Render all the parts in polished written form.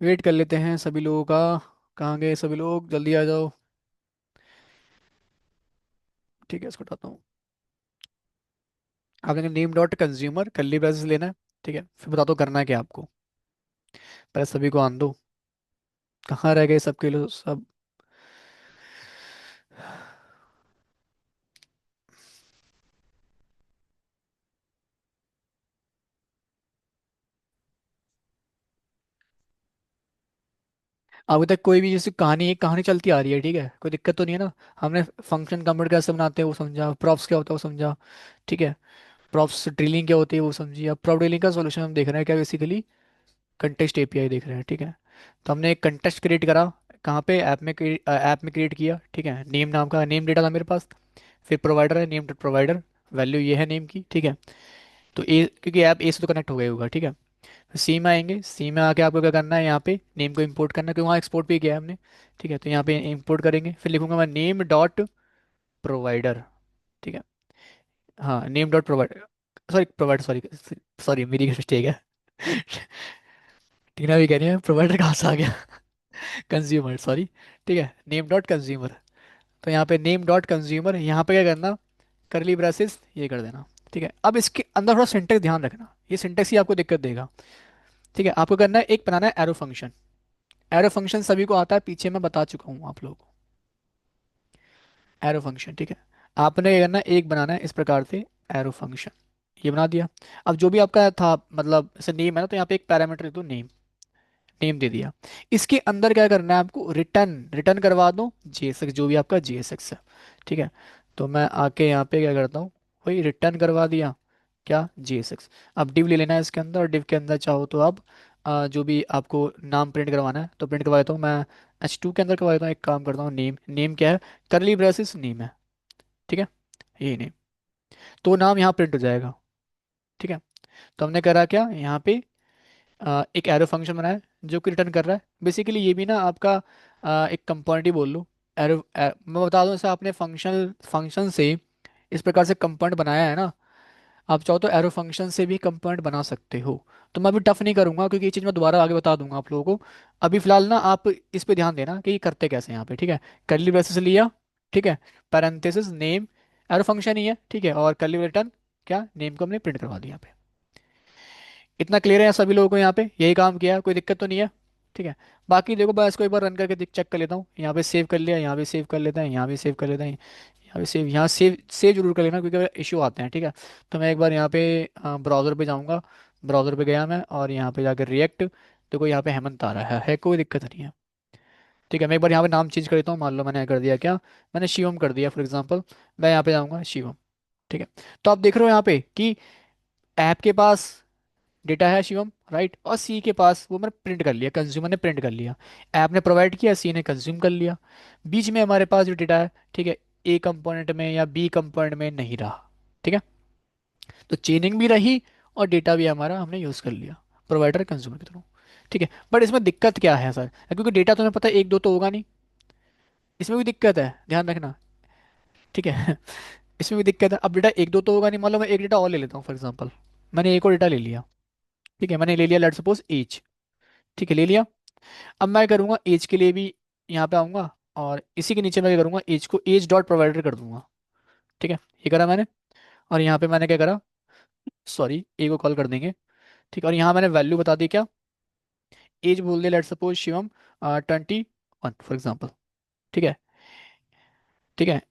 Wait कर लेते हैं सभी लोगों का। कहाँ गए सभी लोग, जल्दी आ जाओ। ठीक है, इसको उठाता हूँ। आपने name dot consumer curly braces लेना है। ठीक है, फिर बता दो करना है क्या आपको। पहले सभी को आन दो। कहाँ रह गए सबके लोग सब। अभी तक कोई भी जैसे कहानी, एक कहानी चलती आ रही है, ठीक है, कोई दिक्कत तो नहीं है ना। हमने फंक्शन कंप्यूटर कैसे बनाते हैं वो समझा, प्रॉप्स क्या होता है वो समझा। ठीक है, प्रॉप्स ड्रिलिंग क्या होती है वो समझी। अब प्रॉप ड्रिलिंग का सॉल्यूशन हम देख रहे हैं क्या, बेसिकली कंटेक्स्ट एपीआई देख रहे हैं। ठीक है, तो हमने एक कंटेक्स्ट क्रिएट करा। कहाँ पे, ऐप में क्रिएट किया। ठीक है, नेम नाम का नेम डेटा था मेरे पास। फिर प्रोवाइडर है, नेम डॉट प्रोवाइडर, वैल्यू ये है नेम की। ठीक है, तो ए, क्योंकि ऐप ए से तो कनेक्ट हो गया होगा। ठीक है, सी में आएंगे, सी में आके आपको क्या करना है, यहाँ पे नेम को इंपोर्ट करना है, क्योंकि वहाँ एक्सपोर्ट भी किया है हमने। ठीक है, तो यहाँ पे इंपोर्ट करेंगे, फिर लिखूंगा मैं नेम डॉट प्रोवाइडर। ठीक है, हाँ name dot provider, sorry provider, sorry. Sorry, मेरी मिस्टेक है। टीना भी कह रही है प्रोवाइडर कहाँ से आ गया। Consumer, sorry. ठीक है, नेम डॉट कंज्यूमर। तो यहाँ पे नेम डॉट कंज्यूमर, यहाँ पे क्या करना, करली ब्रेसेस ये कर देना। ठीक है, अब इसके अंदर थोड़ा सिंटेक्स ध्यान रखना, ये सिंटेक्स ही आपको दिक्कत देगा। ठीक है, आपको करना है एक बनाना है एरो फंक्शन। एरो फंक्शन सभी को आता है, पीछे मैं बता चुका हूँ आप लोगों को। एरो फंक्शन, ठीक है। आपने क्या करना है, एक बनाना है इस प्रकार से, एरो फंक्शन। ये बना दिया। अब जो भी आपका था, मतलब जैसे नेम है ना, तो यहाँ पे एक पैरामीटर दो नेम, नेम दे दिया। इसके अंदर क्या करना है आपको, रिटर्न रिटर्न करवा दो JSX, जो भी आपका JSX है। ठीक है, तो मैं आके यहाँ पे क्या करता हूँ, वही रिटर्न करवा दिया, क्या JSX। अब डिव ले लेना है इसके अंदर, और डिव के अंदर चाहो तो आप जो भी आपको नाम प्रिंट करवाना है तो प्रिंट करवा देता हूँ मैं। H2 के अंदर करवा देता हूँ, एक काम करता हूँ, नेम, नेम क्या है, करली ब्रेसेस नेम है। ठीक है, यही नेम, तो नाम यहाँ प्रिंट हो जाएगा। ठीक है, तो हमने करा क्या यहाँ पे, एक एरो फंक्शन बनाया है, जो कि रिटर्न कर रहा है। बेसिकली ये भी ना आपका एक कंपोनेंट ही बोल लो। मैं बता दूं, जैसे आपने फंक्शन फंक्शन से इस प्रकार से कंपोनेंट बनाया है ना, आप चाहो तो एरो फंक्शन से भी कंपोनेंट बना सकते हो। तो मैं अभी टफ नहीं करूंगा, क्योंकि ये चीज़ मैं दोबारा आगे बता दूंगा आप लोगों को। अभी फिलहाल ना आप इस पे ध्यान देना कि ये करते कैसे हैं यहाँ पे। ठीक है, कर्ली ब्रेसेस लिया। ठीक है, पैरेंथेसिस नेम, एरो फंक्शन ही है। ठीक है, और कर्ली रिटर्न, क्या नेम को हमने प्रिंट करवा दिया यहाँ पे। इतना क्लियर है सभी लोगों को, यहाँ पे यही काम किया है, कोई दिक्कत तो नहीं है। ठीक है, बाकी देखो मैं इसको एक बार रन करके चेक कर लेता हूँ। यहाँ पे सेव कर लिया, यहाँ पे सेव कर लेता है, यहाँ पे सेव कर लेता है, यहाँ पे सेव, यहाँ सेव सेव जरूर कर लेना, क्योंकि इशू आते हैं। ठीक है, तो मैं एक बार यहाँ पे ब्राउज़र पे जाऊँगा। ब्राउज़र पे गया मैं, और यहाँ पे जाकर रिएक्ट, देखो यहाँ पे हेमंत आ रहा है, कोई दिक्कत नहीं है। ठीक है, मैं एक बार यहाँ पे नाम चेंज कर देता हूँ, मान लो मैंने कर दिया क्या, मैंने शिवम कर दिया फॉर एग्जाम्पल। मैं यहाँ पे जाऊँगा शिवम। ठीक है, तो आप देख रहे हो यहाँ पे कि ऐप के पास डेटा है शिवम, राइट, और सी के पास वो मैंने प्रिंट कर लिया, कंज्यूमर ने प्रिंट कर लिया। ऐप ने प्रोवाइड किया, सी ने कंज्यूम कर लिया। बीच में हमारे पास जो डेटा है, ठीक है, ए कंपोनेंट में या बी कंपोनेंट में नहीं रहा। ठीक है, तो चेनिंग भी रही, और डेटा भी हमारा हमने यूज़ कर लिया, प्रोवाइडर कंज्यूमर के थ्रू। ठीक है, बट इसमें दिक्कत क्या है सर, क्योंकि डेटा तुम्हें पता है एक दो तो होगा नहीं, इसमें भी दिक्कत है, ध्यान रखना। ठीक है, इसमें भी दिक्कत है। अब डेटा एक दो तो होगा नहीं, मान लो मैं एक डेटा और ले लेता हूँ फॉर एग्जाम्पल। मैंने एक और डेटा ले लिया। ठीक है, मैंने ले लिया, लेट सपोज एज। ठीक है, ले लिया। अब मैं करूँगा एज के लिए भी, यहाँ पे आऊँगा, और इसी के नीचे मैं क्या करूँगा, एज को एज डॉट प्रोवाइडर कर दूंगा। ठीक है, ये करा मैंने। और यहाँ पे मैंने क्या करा, सॉरी, ए को कॉल कर देंगे। ठीक है, और यहाँ मैंने वैल्यू बता दी क्या, एज बोल दिया, let suppose Shivam 21 for example. ठीक है, ठीक है,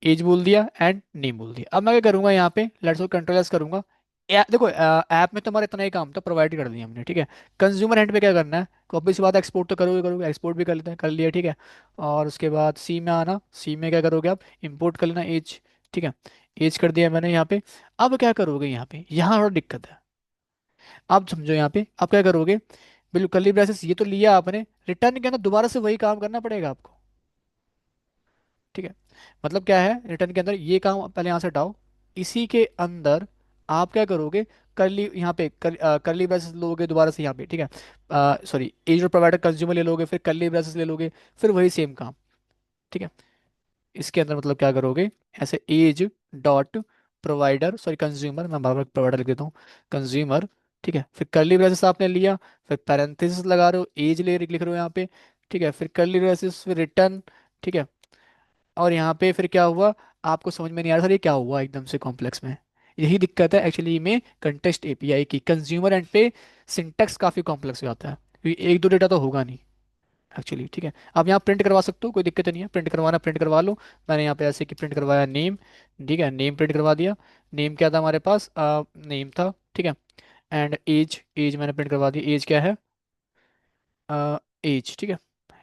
एज बोल दिया एंड नेम बोल दिया। अब मैं क्या करूँगा, यहाँ पे लेट्स सपोज कंट्रोल एस करूँगा। देखो ऐप में तो हमारा इतना ही काम था, प्रोवाइड कर दिया हमने। ठीक है, कंज्यूमर एंड पे क्या करना है, ऑब्वियस बात, एक्सपोर्ट तो करोगे करोगे, एक्सपोर्ट भी कर लेते हैं, कर लिया। ठीक है, और उसके बाद सी में आना, सी में क्या करोगे आप, इंपोर्ट कर लेना एज। ठीक है, एज कर दिया मैंने यहाँ पे। अब क्या करोगे यहाँ पे, यहाँ थोड़ा दिक्कत है। आप समझो यहाँ पे आप क्या करोगे, बिल्कुल कर्ली ब्रेसेस ये तो लिया आपने, रिटर्न के अंदर दोबारा से वही काम करना पड़ेगा आपको। ठीक है, मतलब क्या है, रिटर्न के अंदर ये काम पहले यहाँ से हटाओ। इसी के अंदर आप क्या करोगे, करली यहाँ पे करली ब्रेसेस लोगे दोबारा से यहाँ पे। ठीक है, सॉरी, एज और प्रोवाइडर कंज्यूमर ले लोगे, फिर करली ब्रेसेस ले लोगे, फिर वही सेम काम। ठीक है, इसके अंदर मतलब क्या करोगे, ऐसे as dot provider, sorry consumer, मैं बार बार प्रोवाइडर लिख देता हूँ, कंज्यूमर ठीक है, फिर कर्ली ब्रेसेस आपने लिया, फिर पैरेंथेसिस लगा रहे हो, एज ले लिख रहे हो यहाँ पे। ठीक है, फिर कर्ली ब्रेसेस, फिर रिटर्न। ठीक है, और यहाँ पे फिर क्या हुआ, आपको समझ में नहीं आ रहा सर ये क्या हुआ एकदम से कॉम्प्लेक्स में। यही दिक्कत है एक्चुअली में कंटेस्ट एपीआई की, कंज्यूमर एंड पे सिंटेक्स काफ़ी कॉम्प्लेक्स हो जाता है, क्योंकि एक दो डेटा तो होगा नहीं एक्चुअली। ठीक है, आप यहाँ प्रिंट करवा सकते हो, कोई दिक्कत नहीं है, प्रिंट करवाना प्रिंट करवा लो। मैंने यहाँ पे ऐसे कि प्रिंट करवाया नेम। ठीक है, नेम प्रिंट करवा दिया। नेम क्या था हमारे पास, नेम था। ठीक है, एंड एज, एज मैंने प्रिंट करवा दी, एज क्या है, एज। ठीक है,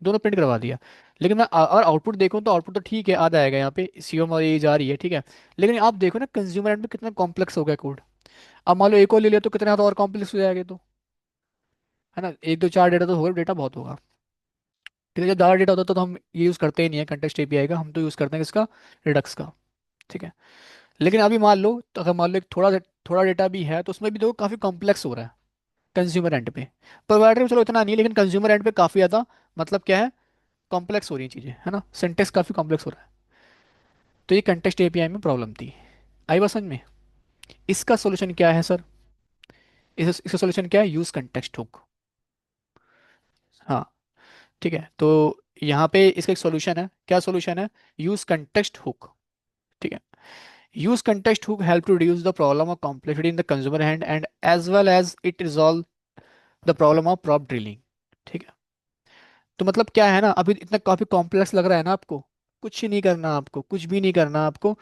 दोनों प्रिंट करवा दिया। लेकिन मैं अगर आउटपुट देखूँ तो आउटपुट तो ठीक है, आ जाएगा यहाँ पे सीओम और एज आ रही है। ठीक है, लेकिन आप देखो ना कंज्यूमर एंड में कितना कॉम्प्लेक्स हो गया कोड। अब मान लो एक और ले लिया तो कितना तो और कॉम्प्लेक्स हो जाएगा ये तो, है ना। एक दो चार डेटा तो होगा, डेटा बहुत होगा। ठीक है, जब ज़्यादा डेटा होता है तो हम ये यूज़ करते ही नहीं है कंटेक्स्ट एपीआई का, हम तो यूज़ करते हैं किसका, रिडक्स का। ठीक है, लेकिन अभी मान लो तो अगर मान लो एक थोड़ा डेटा भी है तो उसमें भी देखो काफ़ी कॉम्प्लेक्स हो रहा है कंज्यूमर एंड पे। प्रोवाइडर में चलो इतना नहीं, लेकिन कंज्यूमर एंड पे काफ़ी ज़्यादा, मतलब क्या है, कॉम्प्लेक्स हो रही हैं चीज़ें, है ना, सिंटेक्स काफ़ी कॉम्प्लेक्स हो रहा है। तो ये कंटेक्स्ट एपीआई में प्रॉब्लम थी। आई बात समझ में। इसका सोल्यूशन क्या है सर, इसका सोल्यूशन क्या है, यूज़ कंटेक्स्ट हुक। हाँ, ठीक है, तो यहाँ पे इसका एक सोल्यूशन है, क्या सोल्यूशन है, यूज़ कंटेक्स्ट हुक। ठीक है, use context hook help to reduce the problem of complexity in the consumer hand and as well as it resolve the problem of prop drilling। ठीक है, तो मतलब क्या है ना, अभी इतना काफी कॉम्प्लेक्स लग रहा है ना आपको, कुछ नहीं करना आपको, कुछ भी नहीं करना आपको।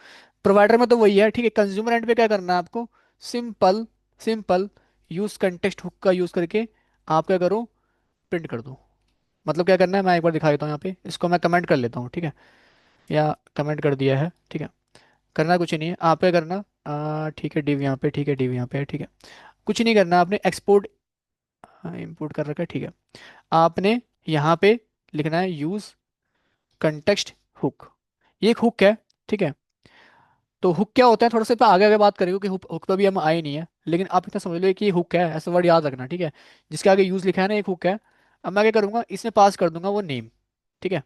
प्रोवाइडर में तो वही है, ठीक है, कंज्यूमर एंड पे क्या करना है आपको, simple simple use context hook का यूज करके आप क्या करो, प्रिंट कर दो। मतलब क्या करना है, मैं एक बार दिखा देता हूँ यहाँ पे, इसको मैं कमेंट कर लेता हूँ। ठीक है, या कमेंट कर दिया है। ठीक है, करना कुछ नहीं है, आप क्या करना, ठीक है डिव यहाँ पे, ठीक है डिव यहाँ पे है। ठीक है, कुछ नहीं करना आपने, एक्सपोर्ट इंपोर्ट कर रखा है। ठीक है, आपने यहाँ पे लिखना है यूज कंटेक्स्ट हुक, ये एक हुक है। ठीक है, तो हुक क्या होता है थोड़ा सा पे आगे आगे बात करेंगे, क्योंकि हुक पे भी हम आए नहीं है, लेकिन आप इतना समझ लो कि ये हुक है, ऐसा वर्ड याद रखना। ठीक है, जिसके आगे यूज लिखा है ना, एक हुक है। अब मैं क्या करूंगा, इसमें पास कर दूंगा वो नेम। ठीक है,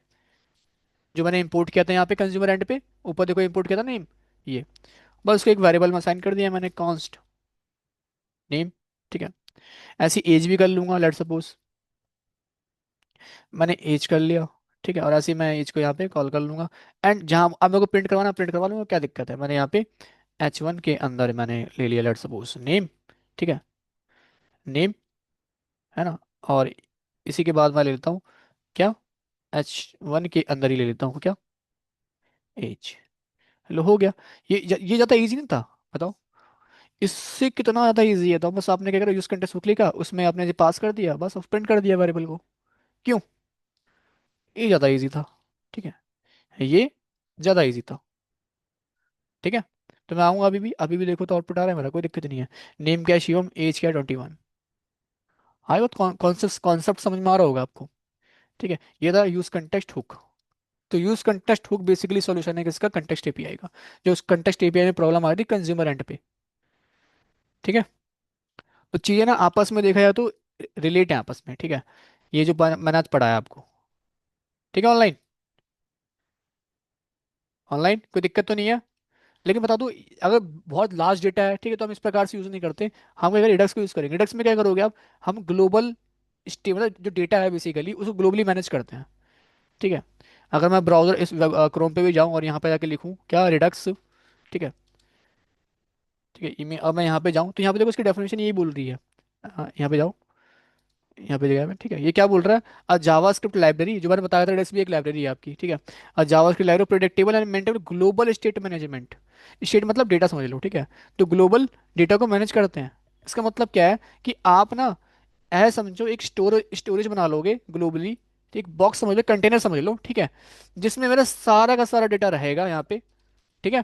जो मैंने इंपोर्ट किया था यहाँ पे कंज्यूमर एंड पे, ऊपर देखो इंपोर्ट किया था नेम, ये बस उसको एक वेरिएबल में असाइन कर दिया मैंने, कॉन्स्ट नेम। ठीक है, ऐसी एज भी कर लूंगा, लेट सपोज मैंने एज कर लिया। ठीक है, और ऐसे ही मैं एज को यहाँ पे कॉल कर लूंगा। एंड जहाँ अब मेरे को प्रिंट करवाना प्रिंट करवा लूंगा, क्या दिक्कत है, मैंने यहाँ पे H1 के अंदर मैंने ले लिया लेट सपोज नेम। ठीक है, नेम, है ना, और इसी के बाद मैं ले लेता हूँ क्या, H1 के अंदर ही ले लेता हूँ क्या, एज। लो हो गया। ये ज़्यादा इजी नहीं था, बताओ, इससे कितना ज़्यादा इजी है। तो बस आपने क्या करा, यूज कंटेंट बुक लिखा, उसमें आपने जो पास कर दिया, बस प्रिंट कर दिया वेरिएबल को। क्यों, ये ज़्यादा इजी था। ठीक है, ये ज़्यादा इजी था। ठीक है, तो मैं आऊँगा अभी भी देखो तो आउटपुट आ रहा है मेरा, कोई दिक्कत नहीं है। नेम क्या है शिवम, एज क्या है 21। आई बात, कॉन्सेप्ट कॉन्सेप्ट समझ में आ रहा होगा आपको। ठीक है, ये था यूज कंटेक्स्ट हुक। तो use context hook basically solution है किसका, कंटेक्स्ट एपीआई का, जो उस कंटेक्स्ट एपीआई में प्रॉब्लम आ रही थी कंज्यूमर एंड पे। ठीक है, तो चीज़ें ना आपस में देखा जाए तो रिलेट है आपस में। ठीक है, ये जो मैंने आज पढ़ाया आपको, ठीक है, ऑनलाइन, ऑनलाइन कोई दिक्कत तो नहीं है। लेकिन बता दूं, अगर बहुत लार्ज डेटा है, ठीक है, तो हम इस प्रकार से यूज़ नहीं करते। हम अगर रिडक्स को यूज़ करेंगे, रिडक्स में क्या करोगे आप, हम ग्लोबल मतलब जो डेटा है बेसिकली उसको ग्लोबली मैनेज करते हैं। ठीक है, अगर मैं ब्राउजर इस क्रोम पे भी जाऊँ और यहाँ पे जाके लिखूँ क्या, रिडक्स। ठीक है, ठीक है, ईमेल, अब मैं यहाँ पे जाऊँ तो यहाँ पे देखो इसकी डेफिनेशन यही बोल रही है। यहाँ पे जाओ, यहाँ पे जगह में, ठीक है, ये क्या बोल रहा है, जावा स्क्रिप्ट लाइब्रेरी, जो मैंने बताया था रेडक्स भी एक लाइब्रेरी है आपकी। ठीक है, JavaScript library predictable and maintain global state management. State मतलब डेटा समझ लो। ठीक है, तो ग्लोबल डेटा को मैनेज करते हैं। इसका मतलब क्या है कि आप ना ऐसा समझो, एक स्टोरेज बना लोगे ग्लोबली, एक बॉक्स समझ लो, कंटेनर समझ लो। ठीक है, जिसमें मेरा सारा का सारा डेटा रहेगा यहाँ पे। ठीक है,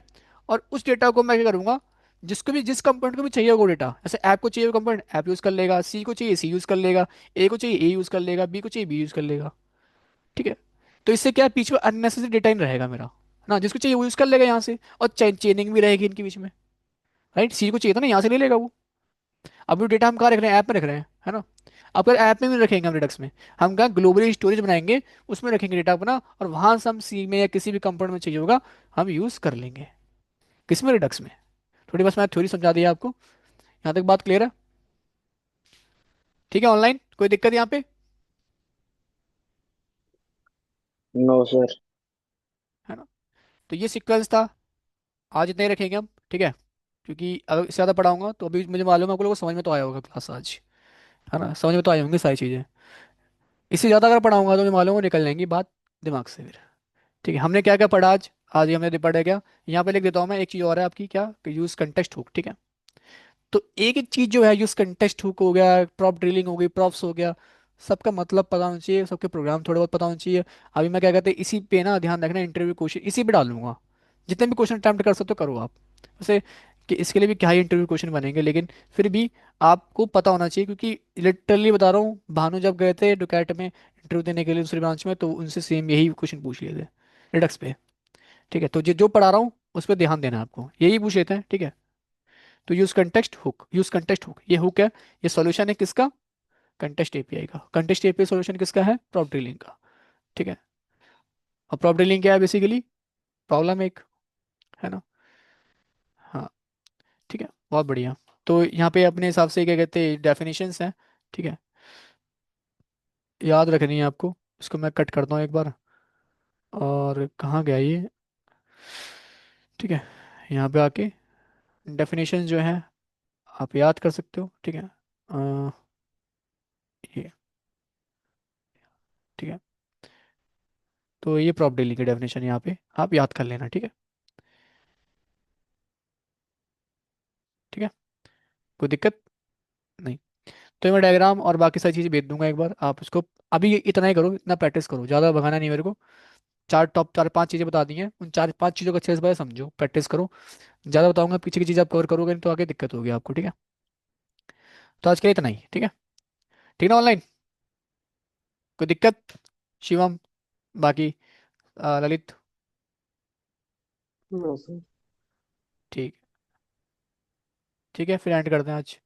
और उस डेटा को मैं क्या करूंगा, जिसको भी जिस कंपोनेंट को भी चाहिए होगा डेटा, जैसे ऐप को चाहिए वो कंपोनेंट ऐप यूज कर लेगा, सी को चाहिए सी यूज कर लेगा, ए को चाहिए ए यूज कर लेगा, बी को चाहिए बी यूज कर लेगा। ठीक है, तो इससे क्या है, पीछे में अननेसेसरी डेटा नहीं रहेगा मेरा, है ना, जिसको चाहिए वो यूज कर लेगा यहाँ से, और चेनिंग भी रहेगी इनके बीच में। राइट, सी को चाहिए था ना, यहाँ से ले लेगा वो। अब वो डेटा हम कहाँ रख रहे हैं, ऐप में रख रहे हैं, है ना। अब अगर ऐप में भी रखेंगे हम रिडक्स में, हम कहाँ ग्लोबली स्टोरेज बनाएंगे, उसमें रखेंगे डेटा अपना, और वहां से हम सी में या किसी भी कंपोनेंट में चाहिए होगा हम यूज कर लेंगे। किसमें, रिडक्स में। थोड़ी बस मैं थ्योरी समझा दिया आपको, यहाँ तक बात क्लियर है। ठीक है, ऑनलाइन कोई दिक्कत यहाँ पे? No sir. है ना? तो ये सीक्वेंस था। आज इतना ही रखेंगे हम, ठीक है? क्योंकि अगर इससे ज़्यादा पढ़ाऊंगा तो अभी मुझे मालूम है आप लोगों को समझ में तो आया होगा क्लास आज, है ना? समझ में तो आई होंगी सारी चीज़ें। इससे ज़्यादा अगर पढ़ाऊंगा तो मुझे मालूम है निकल जाएंगी बात दिमाग से फिर। ठीक है, हमने क्या क्या पढ़ा आज? आज ये हमने पढ़ा क्या? यहाँ पे लिख देता हूँ मैं, एक चीज़ और है आपकी, क्या? यूज कंटेक्स्ट हुक, ठीक है? तो एक एक चीज जो है, यूज कंटेक्स्ट हुक हो गया, प्रॉप ड्रिलिंग हो गई, प्रॉप्स हो गया, सबका मतलब पता होना चाहिए, सबके प्रोग्राम थोड़े बहुत पता होना चाहिए। अभी मैं क्या कहते हैं, इसी पे ना ध्यान रखना, इंटरव्यू क्वेश्चन इसी पे डालूंगा। जितने भी क्वेश्चन अटैम्प्ट कर सकते हो करो आप। वैसे कि इसके लिए भी क्या ही इंटरव्यू क्वेश्चन बनेंगे, लेकिन फिर भी आपको पता होना चाहिए, क्योंकि लिटरली बता रहा हूँ, भानु जब गए थे डुकैट में इंटरव्यू देने के लिए दूसरी ब्रांच में, तो उनसे सेम यही क्वेश्चन पूछ लिए थे रिडक्स पे। ठीक है, तो जो जो पढ़ा रहा हूँ उस पर ध्यान देना है आपको, यही पूछ लेते हैं, ठीक है? तो use context hook, use context hook, ये हुक है। ये सॉल्यूशन है किसका? कंटेस्ट एपीआई का। कंटेस्ट एपीआई सॉल्यूशन किसका है? प्रॉप ड्रिलिंग का। ठीक है? और प्रॉप ड्रिलिंग क्या है बेसिकली? प्रॉब्लम एक, है ना? हाँ, ठीक है, बहुत बढ़िया। तो यहाँ पे अपने हिसाब से क्या कहते हैं, डेफिनेशंस हैं, ठीक है? याद रखनी है आपको। इसको मैं कट करता हूँ एक बार। और कहाँ गया ये? ठीक है, यहाँ पे आके डेफिनेशन जो है आप याद कर सकते हो, ठीक है? ये, ठीक है? तो ये प्रॉप ड्रिलिंग की डेफिनेशन यहाँ पे आप याद कर लेना, ठीक है? ठीक है, कोई दिक्कत नहीं। तो मैं डायग्राम और बाकी सारी चीज़ें भेज दूंगा एक बार, आप उसको अभी इतना ही करो, इतना प्रैक्टिस करो, ज़्यादा भगाना नहीं मेरे को। चार पांच चीज़ें बता दी हैं, उन चार पांच चीज़ों को अच्छे से समझो, प्रैक्टिस करो। ज़्यादा बताऊंगा पीछे की चीज़ आप कवर करोगे नहीं तो आगे दिक्कत होगी आपको, ठीक है? तो आज के लिए इतना ही, ठीक है? ठीक ना ऑनलाइन? कोई दिक्कत? शिवम, बाकी ललित? No sir. ठीक, ठीक है, फिर एंड करते हैं आज।